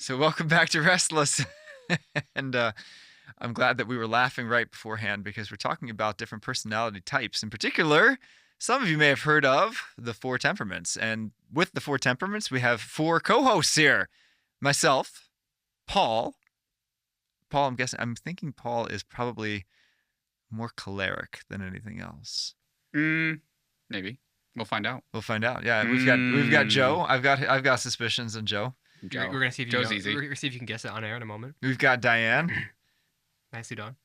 So welcome back to Restless. and I'm glad that we were laughing right beforehand because we're talking about different personality types. In particular, some of you may have heard of the four temperaments. And with the four temperaments, we have four co-hosts here. Myself, Paul. Paul, I'm thinking Paul is probably more choleric than anything else. Maybe. We'll find out. We'll find out. Yeah, we've got Joe. I've got suspicions on Joe. Joe. We're gonna see if you Joe's know, easy. We're gonna see if you can guess it on air in a moment. We've got Diane. Nicely done.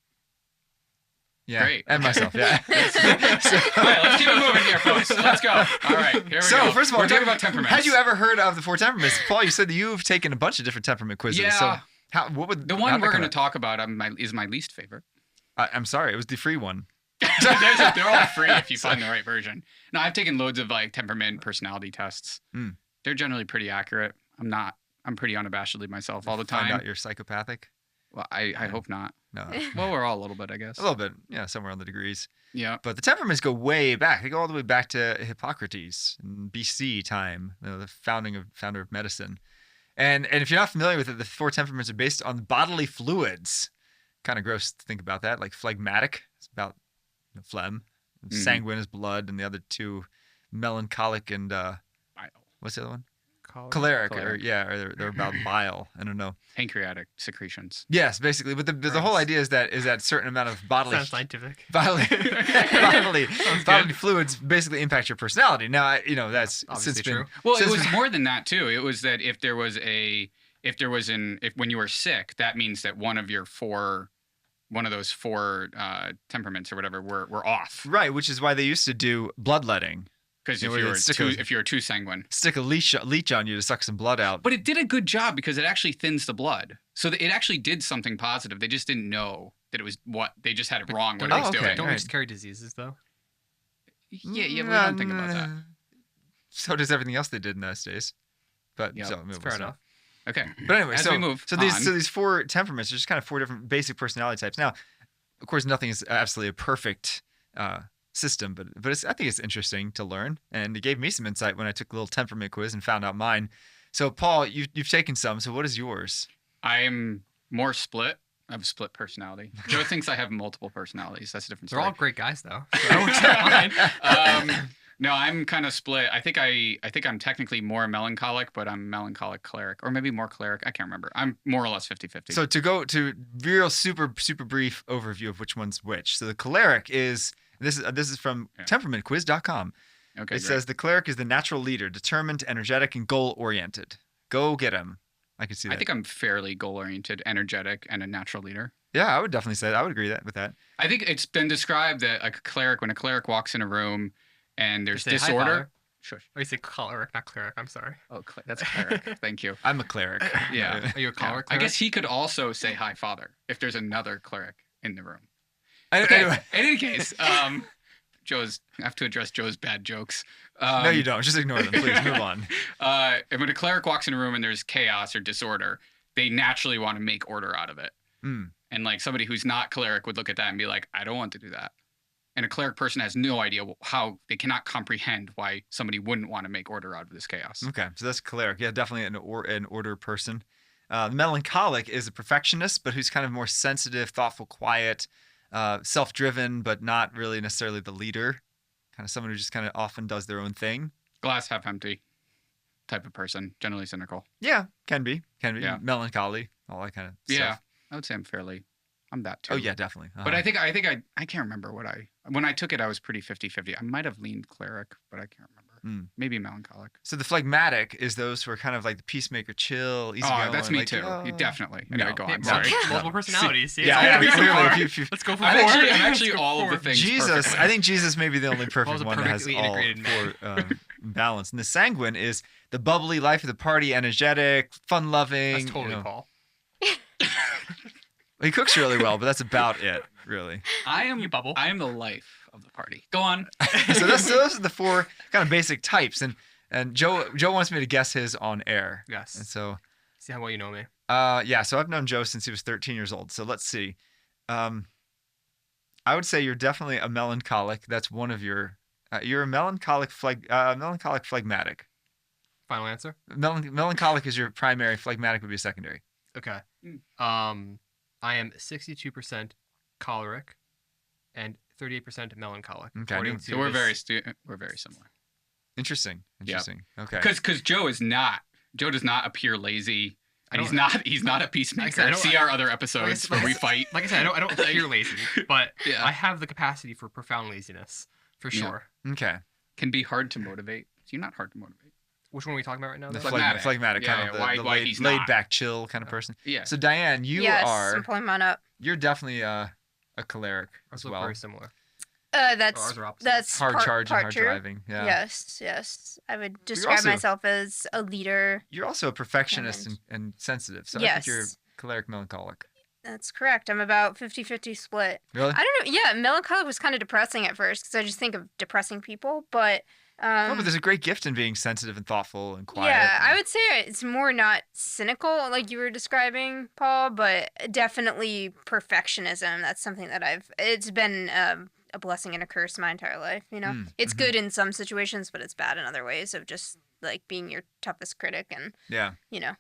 Yeah, Great. and myself. Yeah. All right, let's keep it moving here, folks. Let's go. All right, here we go. So first of all, we're talking about temperaments. Had you ever heard of the four temperaments? Paul, you said that you've taken a bunch of different temperament quizzes. Yeah. So what would The one we're going to talk about is my least favorite. I'm sorry, it was the free one. They're all free if you find the right version. No, I've taken loads of like temperament personality tests. They're generally pretty accurate. I'm pretty unabashedly myself all the time. Find out you're psychopathic? Well, I hope not. No. Well, we're all a little bit, I guess. A little bit, yeah, somewhere on the degrees. Yeah. But the temperaments go way back. They go all the way back to Hippocrates in BC time, the founder of medicine. And if you're not familiar with it, the four temperaments are based on bodily fluids. Kind of gross to think about that. Like phlegmatic, it's about phlegm. Sanguine is blood, and the other two, melancholic and what's the other one? Choleric. Or they're about bile. I don't know. Pancreatic secretions. Yes, basically. But the whole idea is that certain amount of bodily Sounds scientific. bodily fluids basically impact your personality. Now, that's Obviously true. Well, it was more than that too. It was that if when you were sick, that means that one of those four temperaments or whatever were off. Right, which is why they used to do bloodletting. Because if you're too sanguine, stick a leech on you to suck some blood out. But it did a good job because it actually thins the blood. So it actually did something positive. They just didn't know that it was what they just had it wrong what it was doing. Don't we just carry diseases though? Yeah, we don't think about that. So does everything else they did in those days. But fair enough. Okay. But anyway, we move so these four temperaments are just kind of four different basic personality types. Now, of course, nothing is absolutely a perfect system, but I think it's interesting to learn, and it gave me some insight when I took a little temperament quiz and found out mine. So, Paul, you've taken some. So, what is yours? I'm more split. I have a split personality. Joe thinks I have multiple personalities. That's a different story. They're all great guys, though. So that works out fine. No, I'm kind of split. I think I'm technically more melancholic, but I'm melancholic choleric, or maybe more choleric. I can't remember. I'm more or less 50-50. So to go to real super brief overview of which one's which. So the choleric is this is from temperamentquiz.com. Okay, it says the choleric is the natural leader, determined, energetic, and goal oriented. Go get him. I can see that. I think I'm fairly goal oriented, energetic, and a natural leader. Yeah, I would definitely say that. I would agree with that. I think it's been described that when a cleric walks in a room and there's disorder. Shush. Oh, you say choleric, not cleric. I'm sorry. Oh, that's a cleric. Thank you. I'm a cleric. Yeah. Are you a choleric? I guess he could also say hi, father, if there's another cleric in the room. Anyway. In any case, I have to address Joe's bad jokes. No, you don't. Just ignore them. Please move on. And when a cleric walks in a room and there's chaos or disorder, they naturally want to make order out of it. And like somebody who's not cleric would look at that and be like, I don't want to do that. And a cleric person has no idea how they cannot comprehend why somebody wouldn't want to make order out of this chaos. Okay, so that's choleric. Yeah, definitely an order person. Melancholic is a perfectionist, but who's kind of more sensitive, thoughtful, quiet, self-driven, but not really necessarily the leader. Kind of someone who just kind of often does their own thing. Glass half empty type of person, generally cynical. Yeah, can be. Yeah. Melancholy, all that kind of stuff. Yeah, I would say I'm that too. Oh yeah, definitely. But I think I can't remember when I took it, I was pretty 50-50. I might have leaned cleric, but I can't remember. Maybe melancholic. So the phlegmatic is those who are kind of like the peacemaker, chill, easy going. Oh, that's me like, too. Oh. You definitely. No. Anyway, go on. Yeah, Sorry. multiple personalities. See, Yeah, clearly. Let's go for I'm four. actually all of the things. Jesus, perfectly. I think Jesus may be the only perfect one that has perfectly all integrated four balance. And the sanguine is the bubbly, life of the party, energetic, fun-loving. That's totally Paul. He cooks really well, but that's about it, really. You bubble. I am the life of the party. Go on. So those are the four kind of basic types, and Joe wants me to guess his on air. Yes. And so. See how well you know me. Yeah. So I've known Joe since he was 13 years old. So let's see. I would say you're definitely a melancholic. That's one of your. You're a melancholic phlegmatic. Final answer. Melancholic is your primary. Phlegmatic would be a secondary. Okay. Mm. I am 62% choleric and 38% melancholic. Okay, according So to we're this- very similar. Interesting. Okay. Because Joe does not appear lazy. And he's not a peacemaker. I don't- See our other episodes where we fight. Like I said, I don't feel lazy, but Yeah. I have the capacity for profound laziness for Yeah. sure. Okay. Can be hard to motivate. So you're not hard to motivate. Which one are we talking about right now? The though? Phlegmatic. phlegmatic Yeah, kind of yeah, the why he's laid not. back, chill kind of person. Yeah. So Diane, I'm pulling mine up. you're definitely a choleric Ours as look well. very similar. That's Ours are opposite. that's Hard part, charging, part hard true. driving. Yeah. Yes. I would describe also- myself as a leader. You're also a perfectionist and sensitive. So I think you're Yes. choleric melancholic. That's correct. I'm about 50-50 split. Really? I don't know. Yeah, melancholic was kind of depressing at first because I just think of depressing people, but No, but there's a great gift in being sensitive and thoughtful and quiet. yeah, I and- would say it's more not cynical like you were describing, Paul, but definitely perfectionism. That's something that it's been a blessing and a curse my entire life, you know? It's mhm. good in some situations, but it's bad in other ways of just like being your toughest critic and, Yeah. you know,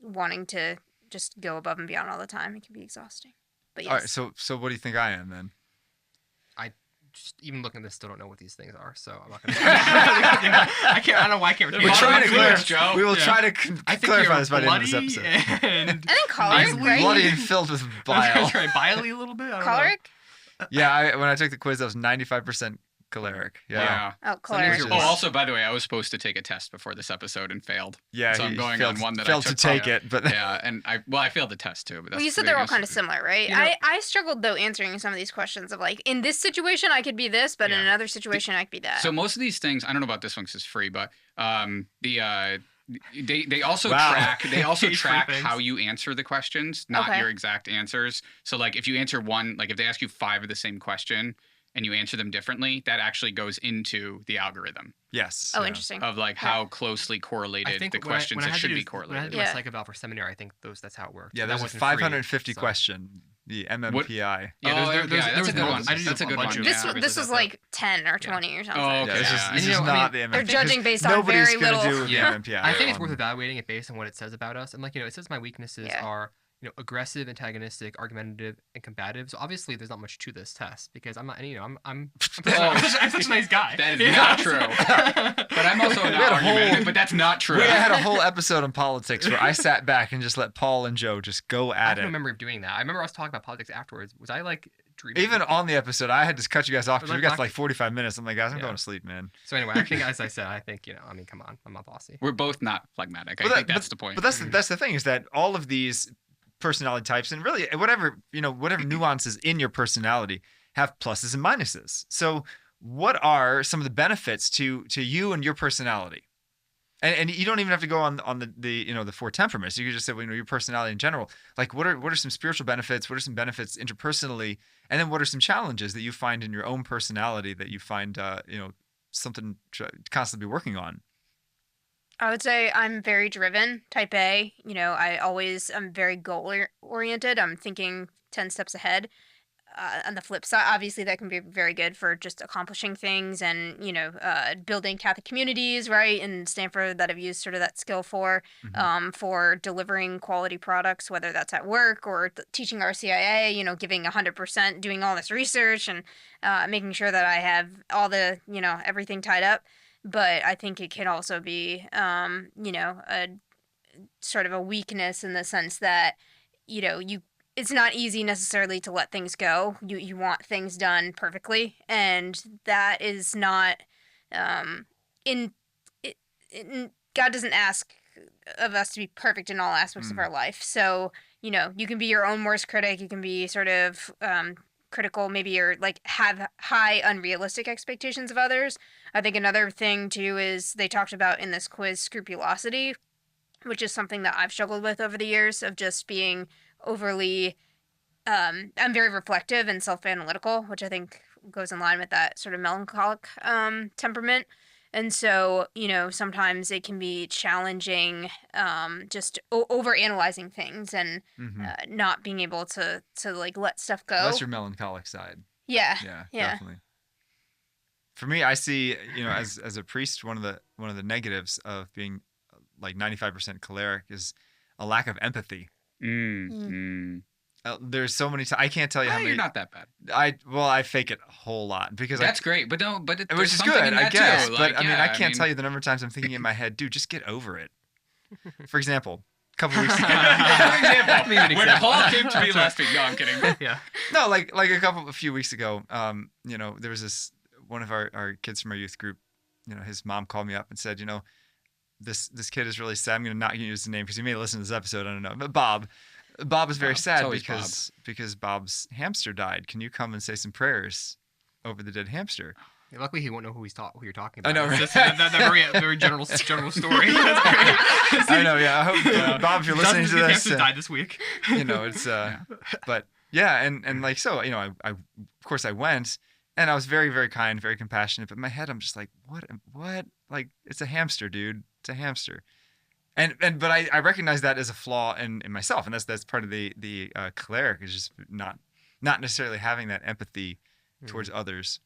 wanting to just go above and beyond all the time. It can be exhausting. But yes. All right. So what do you think I am then? Just even looking at this, still don't know what these things are, so I'm not gonna. I don't know why I can't. We're We're repeat trying it. to Fluids, clarify. Joe. We will Yeah. try to I think clarify you're this by the end of this bloody episode. and I think choleric, right? Bloody and filled with bile. trying biley a little bit. I don't know. Choleric? Yeah, when I took the quiz, I was 95% choleric. Yeah. Oh, choleric. Which is- Oh, also, by the way, I was supposed to take a test before this episode and failed. Yeah, So I'm he going failed, on one that I failed to took take from- it, but Yeah, and I failed the test too. But that's Well, you said the they're all biggest- kind of similar, right? You know- I struggled though answering some of these questions of like in this situation I could be this, but in Yeah. another situation I could be that. So most of these things, I don't know about this one because it's free, but they also Wow. track Free track things. how you answer the questions, not Okay. your exact answers. So like if you answer one, like if they ask you 5 of the same question and you answer them differently, that actually goes into the algorithm yes. oh, yeah. interesting. of like how closely correlated I think the when I- questions when I that had to should do- be When I correlated. had to do my psych eval for seminary, I think that's how it worked. Yeah, That there's a wasn't free, 550 so- question, the MMPI. Yeah, Oh, that's a good one. I just That's a did good bunch one. of this yeah. averages this was out there. like 10 or 20 or something. Oh, Yeah, okay. this is, Yeah. this And, is you know, I not mean, the MMPI. they're judging because based on nobody's very gonna little. do Yeah. the MMPI. I think it's on- worth evaluating it based on what it says about us. And like, it says my weaknesses Yeah. are, aggressive, antagonistic, argumentative, and combative. So obviously there's not much to this test because I'm not, I'm such a nice guy. That is You know? not true. But I'm also had not a whole- argumentative, but that's not true. We had a whole episode on politics where I sat back and just let Paul and Joe just go I at don't it. remember doing that. I remember us talking about politics afterwards. Was I like dreaming? Even on the episode, I had to cut you guys off because we got to Like- like 45 minutes. I'm like, guys, I'm Yeah. going to sleep, man. So anyway, I think, as I said, come on, I'm not bossy. We're both not phlegmatic. But I think that's the point. But that's the thing is that all of these personality types and really whatever nuances in your personality have pluses and minuses. So what are some of the benefits to you and your personality? And you don't even have to go on the 4 temperaments. You could just say your personality in general. Like what are some spiritual benefits? What are some benefits interpersonally? And then what are some challenges that you find in your own personality that you find something to constantly be working on? I would say I'm very driven, type A. I'm very goal oriented. I'm thinking 10 steps ahead. On the flip side, obviously that can be very good for just accomplishing things and, building Catholic communities, right? In Stanford that I've used sort of that skill for delivering quality products, whether that's at work or teaching RCIA, giving 100%, doing all this research and making sure that I have all the, everything tied up. But I think it can also be, a sort of a weakness in the sense that, it's not easy necessarily to let things go. You want things done perfectly, and that is not, God doesn't ask of us to be perfect in all aspects of our life. So, you can be your own worst critic. You can be sort of critical, maybe, or like have high unrealistic expectations of others. I think another thing too is they talked about in this quiz scrupulosity, which is something that I've struggled with over the years of just being overly I'm very reflective and self-analytical, which I think goes in line with that sort of melancholic temperament. And so, sometimes it can be challenging just over-analyzing things and not being able to like let stuff go. That's your melancholic side. Yeah. Yeah, definitely. For me, I see, as a priest, one of the negatives of being like 95% choleric is a lack of empathy. There's so many times I can't tell you how many. You're not that bad. I fake it a whole lot because That's great, but which is good, I guess. Too. But Like, I mean, I can't tell you the number of times I'm thinking in my head, dude, just get over it. For example, a couple weeks ago. When Paul came to me last week. No, I'm kidding. Yeah. No, like a few weeks ago, there was one of our kids from our youth group, his mom called me up and said, this kid is really sad. I'm not going to use the name because he may listen to this episode. I don't know. But Bob is very sad because Bob's hamster died. Can you come and say some prayers over the dead hamster? Yeah, luckily, he won't know who you're talking about. I know, right? It's just that very general story. That's great. I know, yeah. I hope, Bob, if you're listening to this. Hamster died this week. It's, but yeah, and like, so, I of course I went, and I was very, very kind, very compassionate, but in my head, I'm just like, what? Like, it's a hamster, dude. It's a hamster. But I recognize that as a flaw in myself, and that's part of the choleric is just not necessarily having that empathy towards others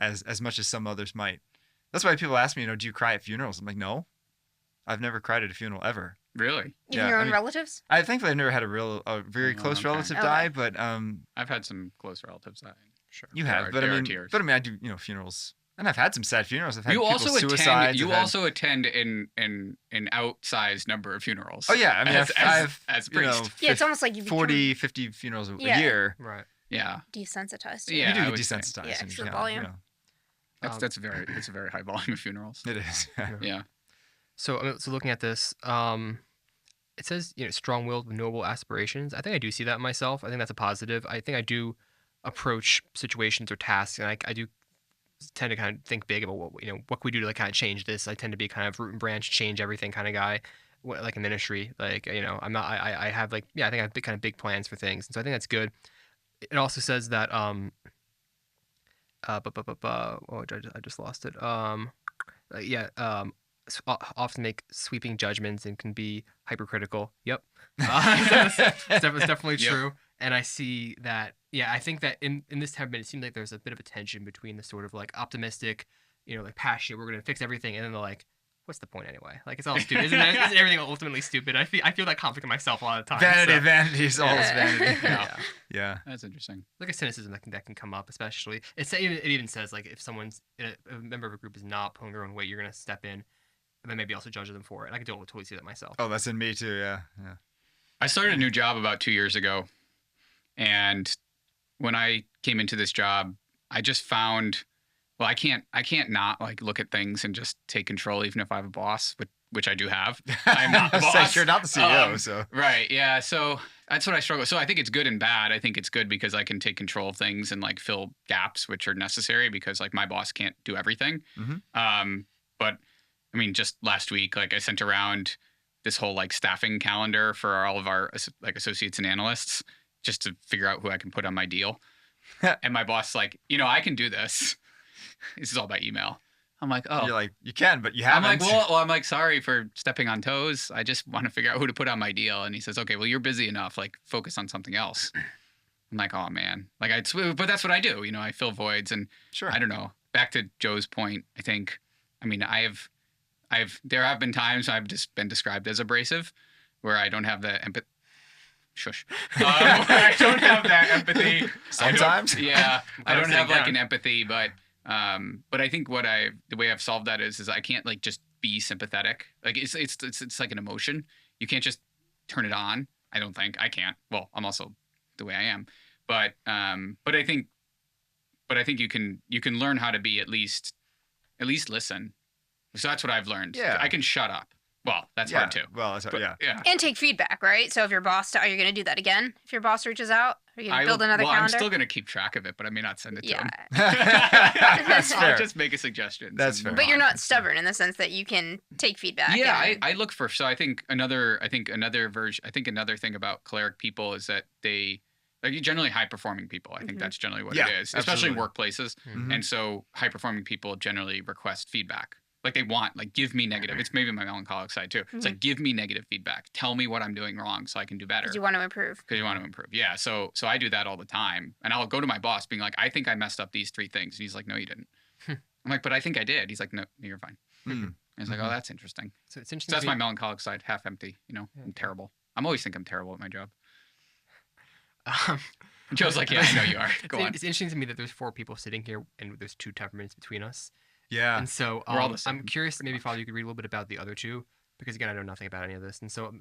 as much as some others might. That's why people ask me, do you cry at funerals? I'm like, no, I've never cried at a funeral ever. Really? Even your own relatives? Thankfully I've never had a very close relative die, but I've had some close relatives die. Sure. You have, but I mean, I do funerals. And I've had some sad funerals. I've had suicides. You also attend an outsized number of funerals. Oh yeah, I mean, as priest. It's almost like you 40, 50 funerals a year. Right. Yeah. Desensitized. Yeah, you do get desensitized. Yeah, it's the volume. It's a very high volume of funerals. It is. Yeah. So looking at this, it says strong-willed with noble aspirations. I think I do see that in myself. I think that's a positive. I think I do approach situations or tasks, and I do tend to kind of think big about what can we do to kind of change this. I tend to be kind of root and branch, change everything kind of guy, like in ministry. Like I'm not. I have I think I have kind of big plans for things, and so I think that's good. It also says that I just lost it. Often make sweeping judgments and can be hypercritical. Yep, it's definitely true. Yep. And I see that. Yeah, I think that in this temperament, it seems like there's a bit of a tension between the sort of like optimistic, like passionate, we're gonna fix everything, and then the like, what's the point anyway? Like, it's all stupid. Isn't everything ultimately stupid? I feel that conflict in myself a lot of the time. Vanity is always vanity. Yeah. That's interesting. Like a cynicism that can come up, especially. It even says like if someone's a member of a group is not pulling their own weight, you're gonna step in, and then maybe also judge them for it. And I can totally see that myself. Oh, that's in me too. Yeah. I started a new job about 2 years ago, and when I came into this job, I just found, I can't not like look at things and just take control, even if I have a boss, which I do have. I'm not the boss. You're not the CEO, so. Right, yeah. So that's what I struggle with. So I think it's good and bad. I think it's good because I can take control of things and like fill gaps which are necessary because like my boss can't do everything. Mm-hmm. But I mean, just last week, like I sent around this whole like staffing calendar for all of our like associates and analysts, just to figure out who I can put on my deal. And my boss like, I can do this. This is all by email. I'm like, oh. You're like, you can, but you haven't. I'm like, I'm like, sorry for stepping on toes. I just want to figure out who to put on my deal. And he says, okay, well, you're busy enough. Like, focus on something else. I'm like, oh, man. Like, but that's what I do. I fill voids. And sure. I don't know. Back to Joe's point, there have been times I've just been described as abrasive where I don't have the empathy. Shush. I don't have that empathy. Sometimes. I don't have like an empathy, but I think the way I've solved that is I can't like just be sympathetic. Like it's like an emotion. You can't just turn it on. I don't think I can't. Well, I'm also the way I am, but I think you can learn how to be at least listen. So that's what I've learned. Yeah. I can shut up. Well, that's hard too. Well, that's hard, yeah. And take feedback, right? So if your boss, are you going to do that again? If your boss reaches out, are you going to build another calendar? I'm still going to keep track of it, but I may not send it to him. That's fair. I'll just make a suggestion. That's fair. But you're not stubborn in the sense that you can take feedback. Yeah, I look for. So I think another thing about choleric people is that they like generally high performing people. I think that's generally what it is, especially in workplaces. Mm-hmm. And so high performing people generally request feedback. Like they want, like, give me negative. It's maybe my melancholic side too. It's like, give me negative feedback. Tell me what I'm doing wrong so I can do better. Because you want to improve. Yeah. So I do that all the time. And I'll go to my boss being like, I think I messed up these 3 things. And he's like, no, you didn't. I'm like, but I think I did. He's like, no, you're fine. And it's like, oh, that's interesting. So it's interesting. So that's my melancholic side, half empty. I'm terrible. I'm always think I'm terrible at my job. Joe's like, yeah, I know you are. Go on. It's interesting to me that there's 4 people sitting here and there's 2 temperaments between us. Yeah. And so We're all the same, I'm curious, maybe Father, you could read a little bit about the other 2, because again, I know nothing about any of this. And so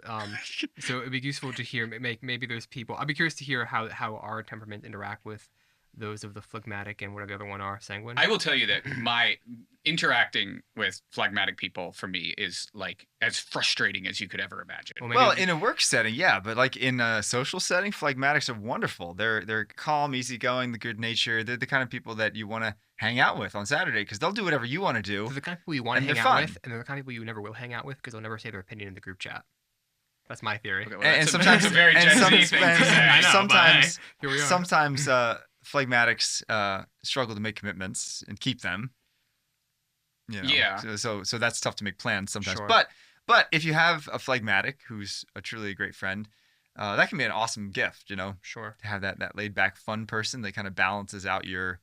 so it'd be useful to hear, maybe there's people, I'd be curious to hear how our temperament interact with those of the phlegmatic and whatever the other one are, sanguine. I will tell you that my interacting with phlegmatic people for me is like as frustrating as you could ever imagine. Well, in a work setting, yeah, but like in a social setting, phlegmatics are wonderful. They're calm, easygoing, the good nature. They're the kind of people that you want to hang out with on Saturday because they'll do whatever you want to do. They're the kind of people you want to hang out with, and they're the kind of people you never will hang out with because they'll never say their opinion in the group chat. That's my theory. Okay, well, and sometimes that's a very Gen Z thing to say. I know, sometimes, here we are. sometimes phlegmatics struggle to make commitments and keep them. You know? Yeah. So that's tough to make plans sometimes. Sure. But if you have a phlegmatic who's a truly great friend, that can be an awesome gift. You know, Sure. to have that laid back fun person that kind of balances out your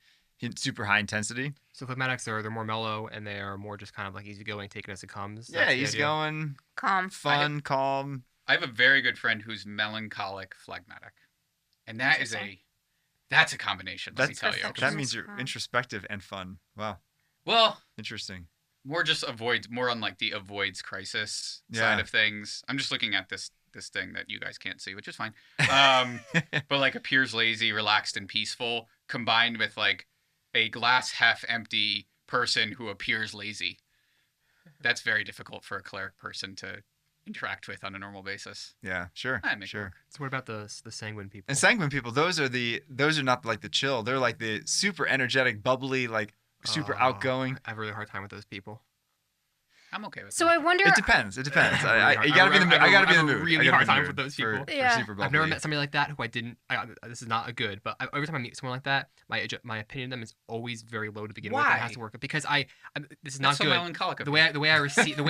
super high intensity. So phlegmatics they're more mellow and they are more just kind of like easygoing, take it as it comes. Yeah, That's the idea. easygoing, Calm. fun, calm. I have a very good friend who's melancholic phlegmatic. And that's a combination, let me tell you. Perfect. That means you're Huh. introspective and fun. Wow, Well, interesting. more on like the avoids crisis Yeah. side of things. I'm just looking at this thing that you guys can't see, which is fine. But like appears lazy, relaxed, and peaceful, combined with like a glass half empty person who appears lazy. That's very difficult for a cleric person to interact with on a normal basis. Yeah, sure, I make it sure. work. So what about the sanguine people? And sanguine people, those are not like the chill. They're like the super energetic, bubbly, like super outgoing. I have a really hard time with those people. I'm okay with So that. I wonder. It depends. It depends. I You gotta be in the mood. I gotta be in the have a mood. really I gotta hard be in the time mood with those for- people. for Yeah. super I've never bubbly. met somebody like that who I didn't. This is not a good, but every time I meet someone like that, my opinion of them is always very low to begin with. Why? It has to work because this is That's not so good. melancholic of The way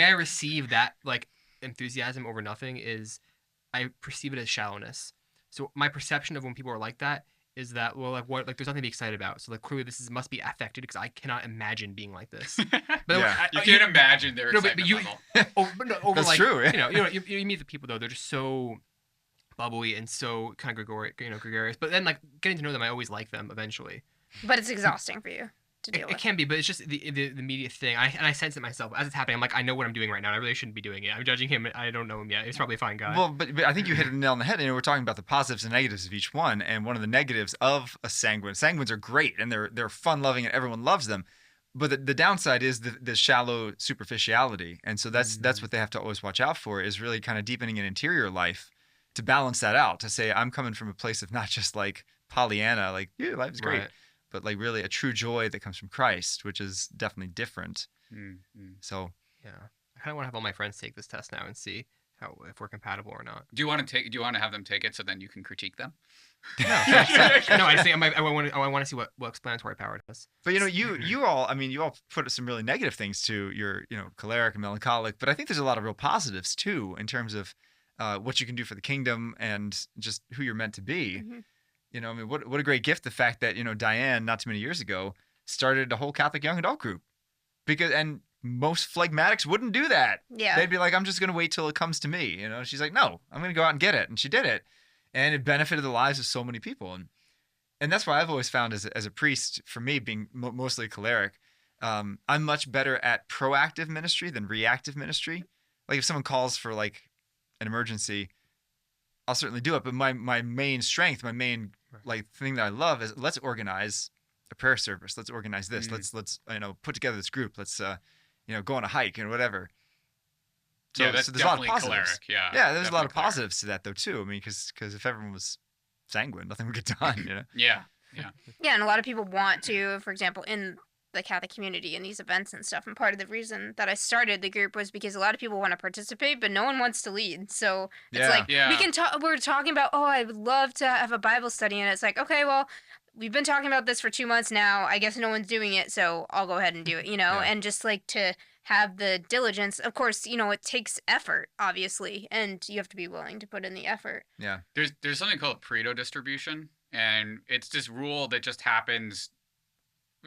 I receive that like enthusiasm over nothing is I perceive it as shallowness. So my perception of when people are like that is that there's nothing to be excited about. So like clearly this must be affected because I cannot imagine being like this. But Yeah. you can't imagine their No, but excitement you- level. over That's like true, yeah. you meet the people though, they're just so bubbly and so kind of gregarious. But then like getting to know them, I always like them eventually. But it's exhausting for you to deal It with. can be, but it's just the immediate thing. I sense it myself as it's happening. I'm like, I know what I'm doing right now. And I really shouldn't be doing it. I'm judging him. I don't know him yet. He's probably a fine guy. Well, but I think you hit the nail on the head. You know, we're talking about the positives and negatives of each one, and one of the negatives of a sanguine. Sanguines are great, and they're fun-loving, and everyone loves them. But the downside is the shallow superficiality, and so that's what they have to always watch out for. Is really kind of deepening an interior life to balance that out. To say I'm coming from a place of not just like Pollyanna, like yeah, life is great, Right. but like really a true joy that comes from Christ, which is definitely different. Mm-hmm. So Yeah, I kind of want to have all my friends take this test now and see if we're compatible or not. Do you want to have them take it so then you can critique them? No, no. I just think I want to see what explanatory power does. But you know, you all put some really negative things to your, choleric and melancholic, but I think there's a lot of real positives too in terms of what you can do for the kingdom and just who you're meant to be. Mhm. You know, I mean, what a great gift the fact that, Diane, not too many years ago, started a whole Catholic young adult group. And most phlegmatics wouldn't do that. Yeah. They'd be like, I'm just going to wait till it comes to me. She's like, no, I'm going to go out and get it. And she did it. And it benefited the lives of so many people. And that's why I've always found as a priest, for me being mostly choleric, I'm much better at proactive ministry than reactive ministry. Like if someone calls for like an emergency, I'll certainly do it. But my main strength, my main like thing that I love is let's organize a prayer service. Let's organize this. Let's put together this group. Let's go on a hike and whatever. So, that's so there's a lot of definitely positives. choleric. Yeah, there's a lot of definitely choleric. positives to that though too. I mean, because if everyone was sanguine, nothing would get done. Yeah. Yeah, and a lot of people want to, for example, in the Catholic community in these events and stuff. And part of the reason that I started the group was because a lot of people want to participate, but no one wants to lead. So it's Yeah. like Yeah. we can talk. We're talking about, oh, I would love to have a Bible study, and it's like, okay, well, we've been talking about this for 2 months now. I guess no one's doing it, so I'll go ahead and do it. Yeah. And just like to have the diligence. Of course, it takes effort, obviously, and you have to be willing to put in the effort. Yeah. There's something called Pareto distribution, and it's this rule that just happens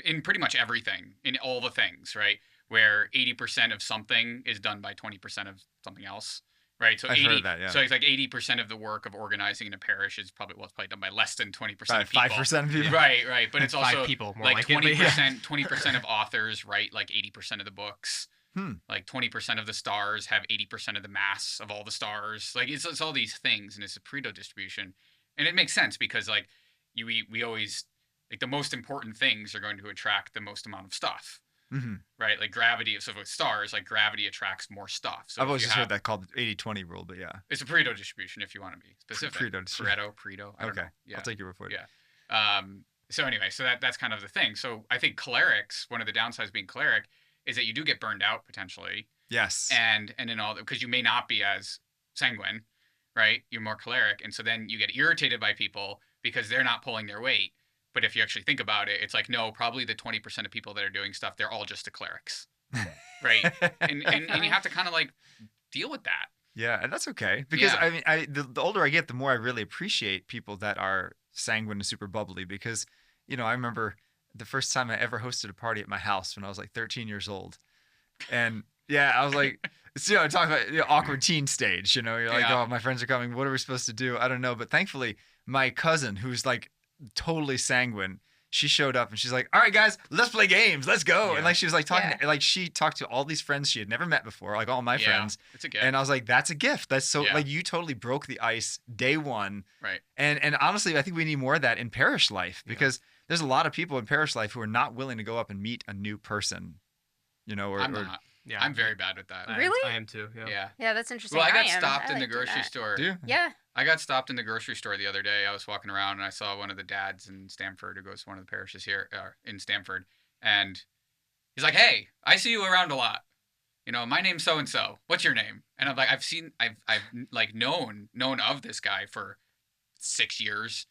in pretty much everything, in all the things, right? where 80% of something is done by 20% of something else. Right, so I've heard of that, yeah. So it's like 80% of the work of organizing in a parish is probably done by less than 20% of people. 5% of people. Right, but it's also 5 people, more like like it, 20% of authors write like 80% of the books. Like 20% of the stars have 80% of the mass of all the stars. Like it's all these things, and it's a Pareto distribution, and it makes sense because like we always like the most important things are going to attract the most amount of stuff. Right, like gravity. So with stars, like gravity attracts more stuff. So I've always just heard that called 80-20 rule, but yeah, it's a Pareto distribution if you want to be specific. Pareto. I don't know. Yeah. I'll take your word for it. Yeah. So anyway, so that's kind of the thing. So I think clerics, one of the downsides of being cleric is that you do get burned out potentially. Yes. And in all because you may not be as sanguine, right? You're more choleric, and so then you get irritated by people because they're not pulling their weight. But if you actually think about it, it's like, no, probably the 20% of people that are doing stuff, they're all just the clerics, right? and you have to kind of like deal with that. Yeah, and that's okay because I mean, the older I get, the more I really appreciate people that are sanguine and super bubbly. Because I remember the first time I ever hosted a party at my house when I was like 13 years old, and I was like, talking about awkward teen stage. You're like, oh, my friends are coming. What are we supposed to do? I don't know. But thankfully, my cousin, who's like totally sanguine, she showed up and she's like, all right guys, let's play games, let's go. And like she was like talking like she talked to all these friends she had never met before, like all my friends. It's a gift. And I was like, that's a gift. That's so like you totally broke the ice day one. Right. And honestly, I think we need more of that in parish life because there's a lot of people in parish life who are not willing to go up and meet a new person. I'm not. Yeah, I'm very bad with that. Really? I am too. Yeah, that's interesting. Well, I got stopped in the grocery store. Do you? Yeah. I got stopped in the grocery store the other day. I was walking around and I saw one of the dads in Stamford who goes to one of the parishes here in Stamford, and he's like, "Hey, I see you around a lot. My name's so and so. What's your name?" And I'm like, I've like known of this guy for 6 years.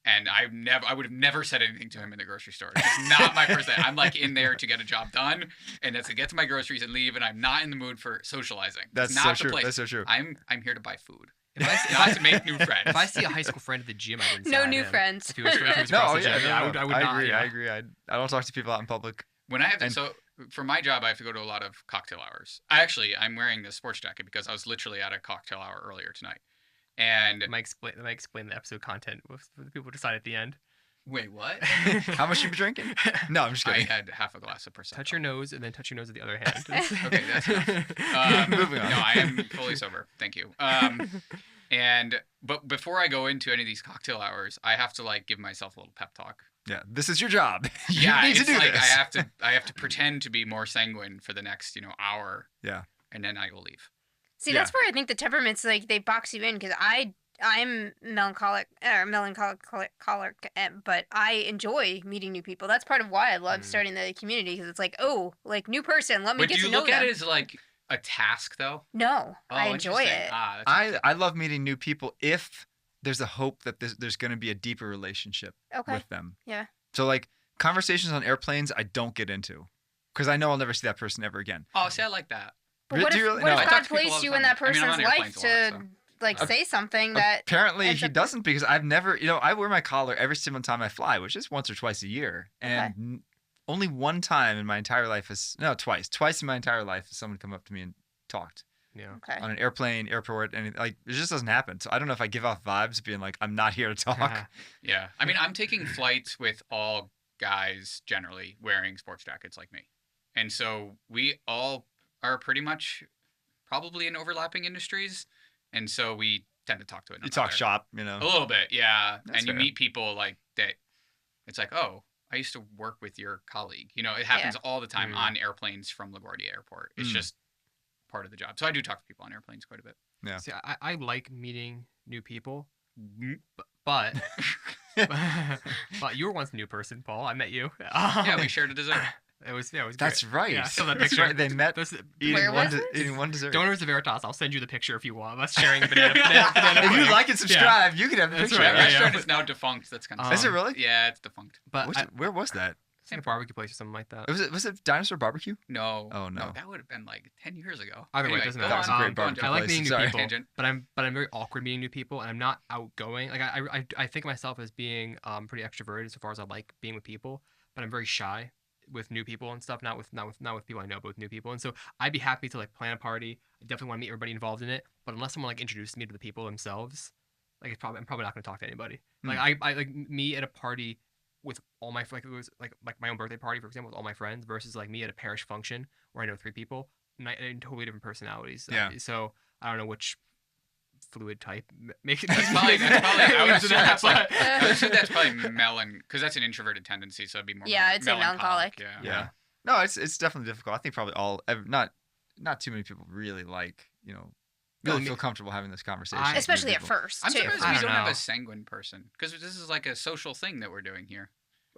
And I would have never said anything to him in the grocery store. It's not my first thing. I'm like in there to get a job done, and that's to get to my groceries and leave. And I'm not in the mood for socializing. That's not so the true. place. That's so true. I'm here to buy food. Not to make new friends. If I see a high school friend at the gym, I wouldn't say No hi to new him. friends. If he was across the gym, I would not. I agree. I don't talk to people out in public. When I have to, so for my job, I have to go to a lot of cocktail hours. I'm wearing this sports jacket because I was literally at a cocktail hour earlier tonight. And I might explain the episode content for the people to decide at the end. Wait, what? How much you be drinking? No, I'm just kidding. I had half a glass of Prosecco. Touch your nose and then touch your nose with the other hand. Okay, that's enough. Moving on. No, I am fully sober. Thank you. But before I go into any of these cocktail hours, I have to like give myself a little pep talk. Yeah, this is your job. You Yeah, need to it's do like this. I have to pretend to be more sanguine for the next hour. Yeah. And then I will leave. See, that's where I think the temperaments like they box you in because I'm melancholic, but I enjoy meeting new people. That's part of why I love starting the community because it's like, oh, like new person, let me get to know them. Do you look at it as like a task though? No, I enjoy it. I love meeting new people if there's a hope that there's going to be a deeper relationship with them. Yeah. So like conversations on airplanes, I don't get into because I know I'll never see that person ever again. Oh, see, I like that. But what if, really? what No. if God placed you in that person's life to like say something that Apparently ends he up- doesn't because I've never, I wear my collar every single time I fly, which is once or twice a year. And only one time in my entire life twice in my entire life has someone come up to me and talked. Yeah. Okay. On an airplane, airport, and like it just doesn't happen. So I don't know if I give off vibes being like I'm not here to talk. Yeah. I mean, I'm taking flights with all guys generally wearing sports jackets like me. And so we all are pretty much probably in overlapping industries. And so we tend to talk to it. You talk shop, A little bit, yeah. That's and you fair. meet people like that. It's like, oh, I used to work with your colleague. It happens all the time on airplanes from LaGuardia Airport. It's just part of the job. So I do talk to people on airplanes quite a bit. Yeah. See, I like meeting new people, but but you were once a new person, Paul. I met you. Yeah, we shared a dessert. It was great. That's right. Yeah, I saw that That's picture. right. They met Where was this? eating one dessert. Donors of Veritas. I'll send you the picture if you want. Us sharing a banana If you pudding. like and subscribe, you can have the That's picture. right, The yeah, restaurant is now defunct. That's kind of Is it really? Yeah, it's defunct. But Where was that? in a barbecue place or something like that. Was it Dinosaur Barbecue? No. Oh, no. That would have been like 10 years ago. Either way, Anyway, it doesn't go matter. That was a great go on, barbecue Joe. I like place. meeting new Sorry. people, Tangent. but I'm very awkward meeting new people, and I'm not outgoing. Like I think of myself as being pretty extroverted so far as I like being with people, but I'm very shy with new people and stuff, not with people I know, but with new people. And so I'd be happy to like plan a party. I definitely want to meet everybody involved in it. But unless someone like introduces me to the people themselves, like I'm probably not going to talk to anybody. Like I like me at a party with all my like it was like my own birthday party, for example, with all my friends versus like me at a parish function where I know 3 people and totally different personalities. Yeah. So I don't know which fluid type make it. That's probably I would assume that's like, but- I would assume that's probably because that's an introverted tendency, so it'd be more Yeah, it's a melancholic. Yeah. Yeah. No, it's definitely difficult. I think probably not too many people really like, really feel comfortable having this conversation. with Especially new at people. first, I'm too. surprised I we don't don't have know. a sanguine person because this is like a social thing that we're doing here.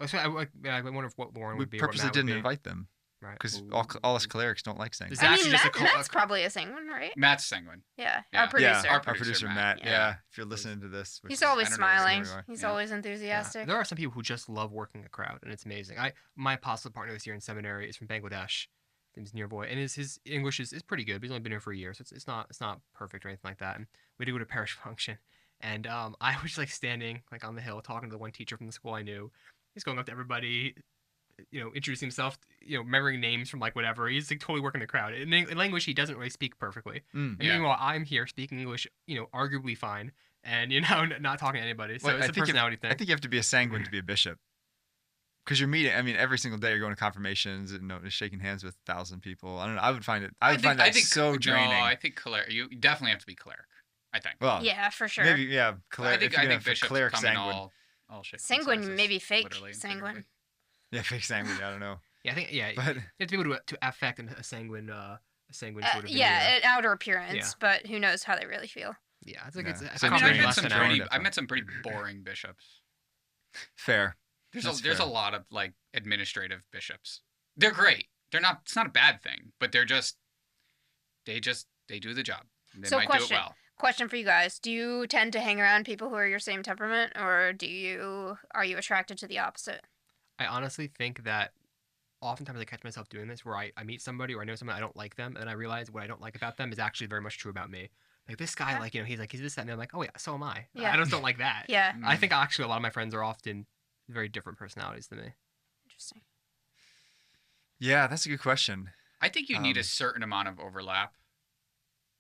So I wonder if what Lauren We would be. or what purposely Matt would didn't be. invite them Right. because all us clerics don't like sanguine. Is that- I actually mean, just a Matt's probably a sanguine, right? Matt's sanguine. Yeah, Yeah. our producer. Yeah, our Producer, producer Matt. Matt. Yeah. Yeah, if you're listening to this, which He's is- always I don't know where smiling. we are. He's Yeah. always Yeah. enthusiastic. There are some people who just love working a crowd, and it's amazing. My apostle partner this year in seminary is from Bangladesh. His name's Nearboy, and his English is pretty good. But he's only been here for a year, so it's not perfect or anything like that. And we did go to parish function, and I was like standing like on the hill talking to the one teacher from the school I knew. He's going up to everybody, introducing himself, remembering names from like whatever. He's like totally working the crowd in language he doesn't really speak perfectly. Mm. And Yeah. meanwhile, I'm here speaking English, arguably fine, and not talking to anybody. So Well, it's a personality thing. I think you have to be a sanguine to be a bishop. Because you're meeting, I mean, every single day you're going to confirmations and shaking hands with 1,000 people. I don't know. I would find that so draining. No, I think cleric. You definitely have to be cleric. I think. Well, Yeah, for sure. maybe yeah. I Cleric, think if you're gonna have bishops cleric come in sanguine. all shapes and Sanguine, sizes, maybe fake literally and sanguine. figuratively. Yeah, fake sanguine. I don't know. Yeah, I think But you have to be able to affect a sanguine sort of Yeah, an outer appearance, Yeah. but who knows how they really feel. yeah. It's like Yeah. it's a So I mean, training I've met less some than hour. pretty boring bishops. fair. There's That's a fair. lot of like administrative bishops. They're great. They're not. It's not a bad thing, but they do the job. They So might question. do it well. Question for you guys: do you tend to hang around people who are your same temperament, or are you attracted to the opposite? I honestly think that oftentimes I catch myself doing this where I meet somebody or I know someone I don't like them, and then I realize what I don't like about them is actually very much true about me. Like this guy, Okay. like he's this, that, and I'm like, oh yeah, so am I. Yeah. I just don't like that. Yeah, I think actually a lot of my friends are often very different personalities than me. interesting. Yeah, that's a good question. I think you need a Um, certain amount of overlap.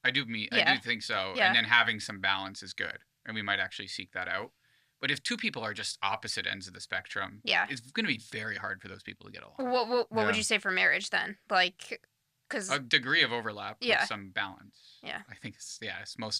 I do Yeah. think so. Yeah. And then having some balance is good. And we might actually seek that out. But if 2 people are just opposite ends of the spectrum, Yeah. it's going to be very hard for those people to get along. What would Yeah. you say for marriage then? Like, because A degree of overlap Yeah. with some balance. Yeah. I think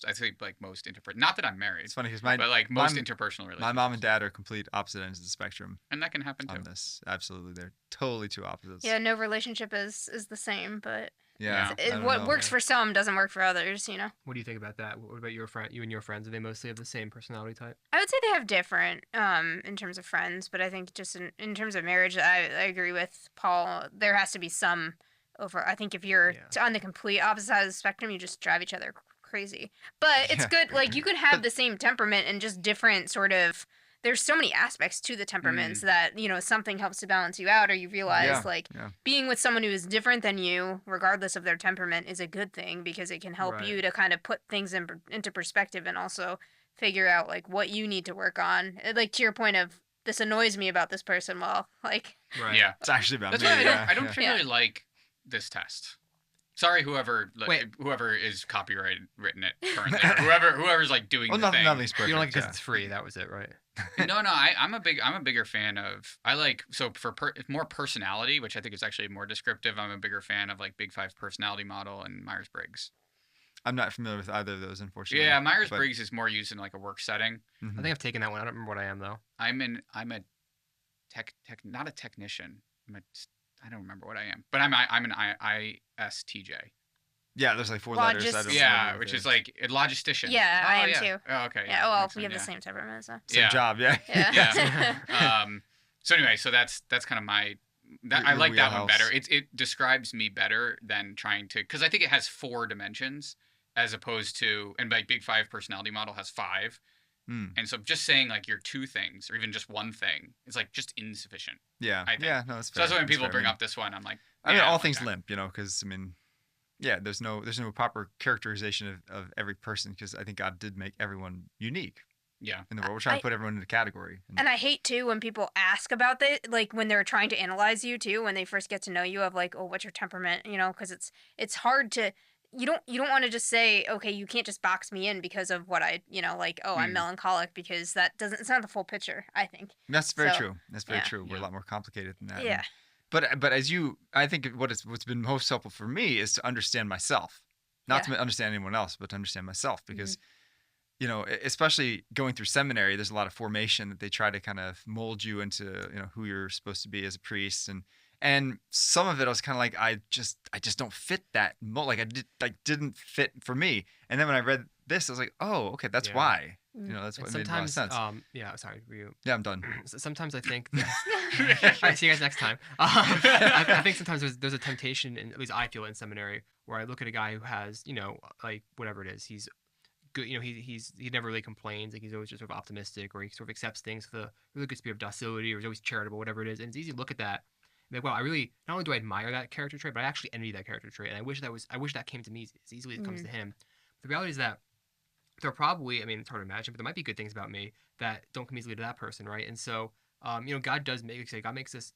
I think like most not that I'm married, It's funny because but like most my- interpersonal relationships. my mom and dad are complete opposite ends of the spectrum and that can happen too. on this. Absolutely, they're totally two opposites. yeah, no relationship is the same, but Yeah. Yeah. I don't what know. works for some doesn't work for others. What do you think about that? What about your friend? You and your friends, are they mostly of the same personality type? I would say they have different in terms of friends, but I think just in terms of marriage, I agree with Paul. There has to be some over. I think if you're Yeah. on the complete opposite side of the spectrum, you just drive each other crazy. But it's Yeah. good. Like you could have the same temperament and just different sort of. There's so many aspects to the temperaments that something helps to balance you out, or you realize Yeah, like yeah. being with someone who is different than you, regardless of their temperament, is a good thing because it can help Right. you to kind of put things into perspective and also figure out like what you need to work on. Like to your point of this annoys me about this person. Well, like Right. Yeah. It's actually about That's me. why yeah, I don't yeah. particularly like this test. Sorry, whoever Wait. whoever is copyright written it currently, or whoever's like doing Well, the thing. nothing's perfect. You don't like it because yeah. it's free. That was it, right? No, I'm a bigger fan of. I like for more personality, which I think is actually more descriptive. I'm a bigger fan of like Big 5 personality model and Myers Briggs. I'm not familiar with either of those, unfortunately. Yeah, Myers but- Briggs is more used in like a work setting. Mhm. I think I've taken that one. I don't remember what I am though. I'm a not a technician. I don't remember what I am, but I'm an ISTJ. Yeah, there's like 4 letters. I Logist- don't Yeah, remember which what is it like a logistician. Yeah, I am yeah. too. Oh, okay. yeah, well, makes we have sense, the same temperament, so Same yeah. job, yeah. yeah. Yeah. So anyway, so that's kind of my. Your- I your like that one wheelhouse. better. It describes me better than trying to, because I think it has 4 dimensions as opposed to, and like Big 5 personality model has 5. Hmm. And so just saying like you're 2 things or even just 1 thing is like just insufficient. Yeah, I think. yeah, no, that's So fair. that's why when That's people fair. bring I mean, up this one, I'm like, I mean, yeah, all don't like things that. limp, because I mean, yeah, there's no proper characterization of every person because I think God did make everyone unique. in the world. We're trying to put everyone in a category. And I hate too when people ask about that, like when they're trying to analyze you too, when they first get to know you, of like, oh, what's your temperament? You know, because it's hard to. You don't want to just say, okay, you can't just box me in because of what I, like, oh, I'm melancholic, because that doesn't. It's not the full picture, I think. That's very true. That's very true. We're a lot more complicated than that. Yeah. But I think what's been most helpful for me is to understand myself, not to understand anyone else, but to understand myself, because especially going through seminary, there's a lot of formation that they try to kind of mold you into, who you're supposed to be as a priest, and some of it I was kind of like, I just don't fit that mold. Like didn't fit for me. And then when I read this, I was like, oh, okay, that's why. That's what made a lot of sense. Sorry for you. Yeah, I'm done. Sometimes I think that, all right, see you guys next time. I think sometimes there's a temptation, and at least I feel in seminary, where I look at a guy who has, like whatever it is, he's good, he never really complains, like he's always just sort of optimistic, or he sort of accepts things with a really good spirit of docility, or he's always charitable, whatever it is, and it's easy to look at that and be like, wow, I really, not only do I admire that character trait, but I actually envy that character trait, and I wish that came to me as easily as it comes to him. But the reality is that there are probably, it's hard to imagine, but there might be good things about me that don't come easily to that person, right? And so, God does God makes us,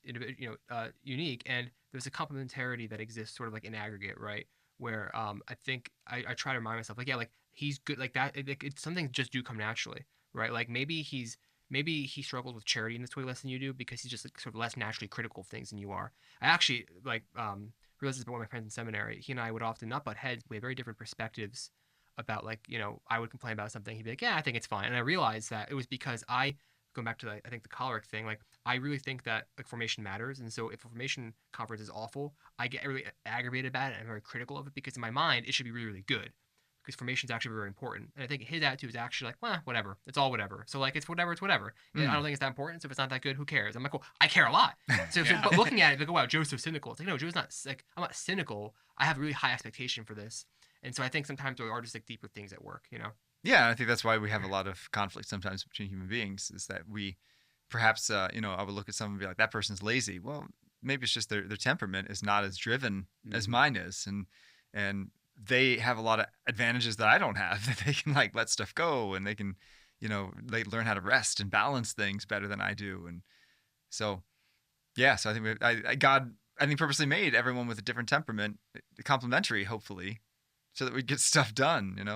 unique, and there's a complementarity that exists sort of like in aggregate, right? Where I think I try to remind myself, like he's good, like that. Some things just do come naturally, right? Like maybe he struggles with charity in this way less than you do, because he's just like, sort of less naturally critical of things than you are. I actually realized this about one of my friends in seminary. He and I would often not butt heads. We had very different perspectives about, like, I would complain about something. He'd be like, yeah, I think it's fine. And I realized that it was because going back to I think the choleric thing, like I really think that like formation matters. And so if a formation conference is awful, I get really aggravated about it and I'm very critical of it, because in my mind, it should be really, really good, because formation is actually very important. And I think his attitude is actually like, well, whatever. It's all whatever. So like, it's whatever. I don't think it's that important. So if it's not that good, who cares? I'm like, well, I care a lot. So but looking at it, like, oh, wow, Joe's so cynical. It's like, no, Joe's not, like, I'm not cynical. I have a really high expectation for this. And so I think sometimes there are just like deeper things at work, Yeah, I think that's why we have a lot of conflict sometimes between human beings, is that we perhaps, I would look at someone and be like, that person's lazy. Well, maybe it's just their temperament is not as driven as mine is. And they have a lot of advantages that I don't have, that they can like let stuff go, and they can, they learn how to rest and balance things better than I do. And so, yeah, so I think God purposely made everyone with a different temperament, complementary, hopefully, so that we get stuff done, and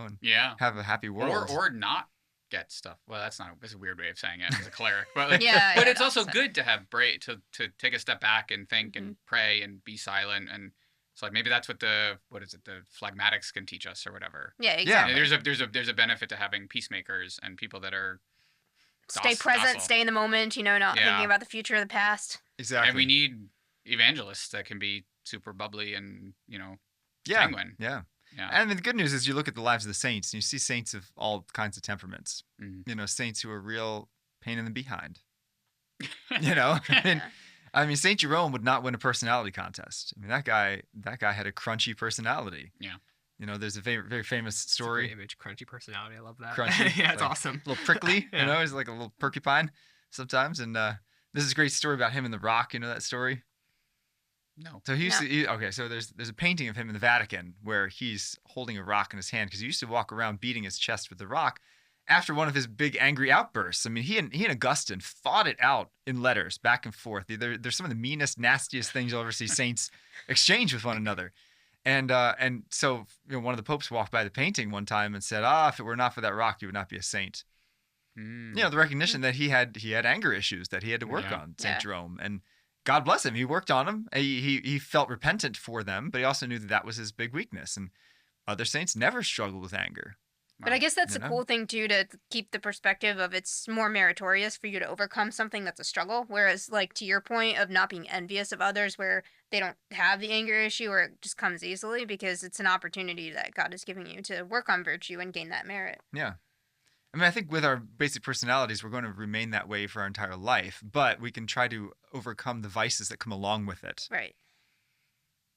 have a happy world. Or not get stuff. Well, that's a weird way of saying it as a cleric. But like, but it's also good to have to take a step back and think and pray and be silent. And so like maybe that's what the phlegmatics can teach us or whatever. Yeah, exactly. Yeah, there's a benefit to having peacemakers and people that are stay present, docile. Stay in the moment, not thinking about the future or the past. Exactly. And we need evangelists that can be super bubbly and sanguine. Yeah. And the good news is you look at the lives of the saints and you see saints of all kinds of temperaments. Saints who are real pain in the behind. Saint Jerome would not win a personality contest. That guy had a crunchy personality. Yeah. There's a very, very famous story. That's a great image, crunchy personality. I love that. Crunchy. Yeah, it's awesome. A little prickly, he's like a little porcupine sometimes. And this is a great story about him in the Rock. You know that story? No. So so there's a painting of him in the Vatican where he's holding a rock in his hand, because he used to walk around beating his chest with the rock after one of his big angry outbursts. He and Augustine fought it out in letters back and forth. There's some of the meanest, nastiest things you'll ever see saints exchange with one another. And so one of the popes walked by the painting one time and said, if it were not for that rock, you would not be a saint. The recognition that he had anger issues that he had to work on, Saint Jerome. And God bless him. He worked on them. He felt repentant for them, but he also knew that was his big weakness. And other saints never struggled with anger. But I guess that's the cool thing, too, to keep the perspective of it's more meritorious for you to overcome something that's a struggle. Whereas, like, to your point of not being envious of others where they don't have the anger issue or it just comes easily, because it's an opportunity that God is giving you to work on virtue and gain that merit. Yeah. I think with our basic personalities, we're going to remain that way for our entire life, but we can try to overcome the vices that come along with it. Right.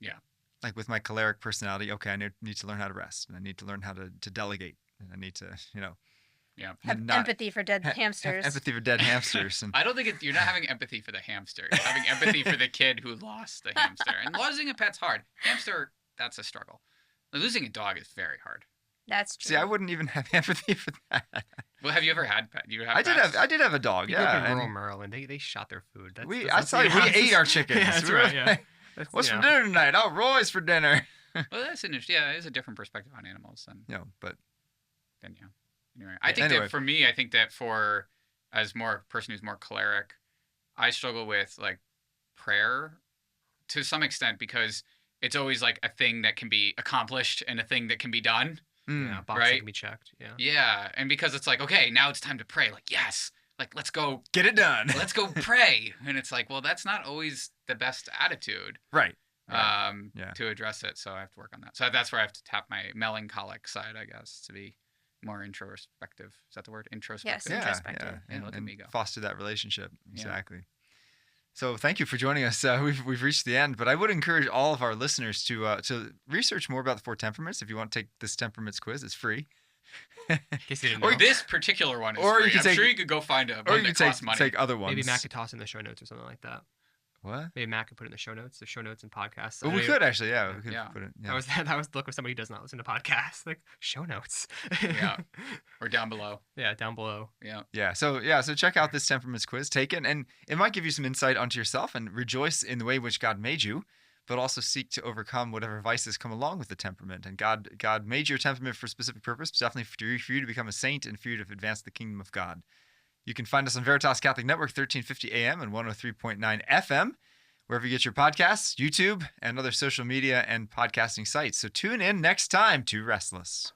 Yeah. Like with my choleric personality, okay, I need to learn how to rest, and I need to learn how to delegate, and I need to, have empathy for dead hamsters. Empathy for dead hamsters. And I don't think you're not having empathy for the hamster. You're having empathy for the kid who lost the hamster. And losing a pet's hard. Hamster, that's a struggle. Losing a dog is very hard. That's true. See, I wouldn't even have empathy for that. Well, have you ever had pet? You have I did have a dog. You grew up Yeah. in rural and Maryland. They shot their food. That's, we that's, we that's- ate our chickens. Yeah, that's We were right. Yeah. like, That's, what's you for know. dinner tonight? Oh, Roy's for dinner. Well, that's an interesting. Yeah, it is a different perspective on animals than But yeah. Anyway, I think Anyway. that for me, I think that for as more person who's more choleric, I struggle with like prayer to some extent because it's always like a thing that can be accomplished and a thing that can be done. Yeah, box Right? can be checked. Yeah. Yeah, and because it's like, okay, now it's time to pray. Like, yes, like let's go get it done. let's go pray. And it's like, well, that's not always the best attitude Right. to address it. So I have to work on that. So that's where I have to tap my melancholic side, I guess, to be more introspective. Is that the word? Introspective. Yes. Yeah, Introspective. yeah. And look at me go. Foster that relationship. Yeah. Exactly. So thank you for joining us. We've reached the end, but I would encourage all of our listeners to research more about the 4 temperaments. If you want to take this temperaments quiz, it's free. In case you didn't Or know. this particular one is Or you free. can I'm take- sure you could go find a Or one you that can costs money. take other ones. Maybe Matt could toss in the show notes or something like that. What? Maybe Matt could put it in the show notes. The show notes and podcasts. Well, I we know could actually. Yeah, we could Yeah. put it. That was the look of somebody who does not listen to podcasts. Like show notes. Yeah. Or down below. Yeah, down below. Yeah. So check out this temperaments quiz, take it, and it might give you some insight onto yourself and rejoice in the way in which God made you, but also seek to overcome whatever vices come along with the temperament. And God made your temperament for a specific purpose, definitely for you to become a saint and for you to advance the kingdom of God. You can find us on Veritas Catholic Network, 1350 AM and 103.9 FM, wherever you get your podcasts, YouTube, and other social media and podcasting sites. So tune in next time to Restless.